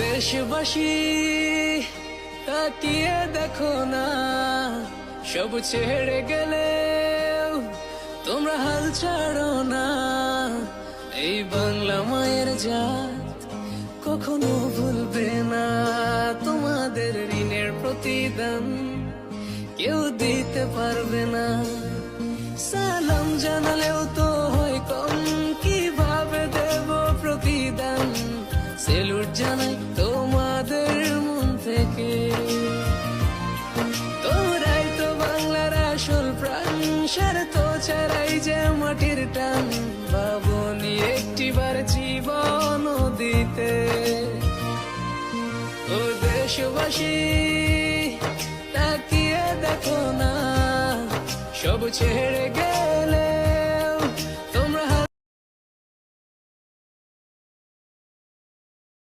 দেশবাসী তাকিয়ে দেখো না, সব ছেড়ে গেলে তোমরা হাল ছাড়ো না। এই বাংলা মায়ের জাত কখনো ভুলবে না, তোমাদের ঋণের প্রতিদান কেউ দিতে পারবে না। সালাম জানালেও তো হয় কম, কিভাবে দেব প্রতিদান? সেলুট জানাই তোমাদের মন থেকে, তোমরাই তো বাংলার আসল প্রাণ, স্বার্থ ছাড়াই যে মাটির টান। ভাবনি একটিবার জীবন দিতে। ও দেশবাসী তাকিয়ে দেখো না, সব ছেড়ে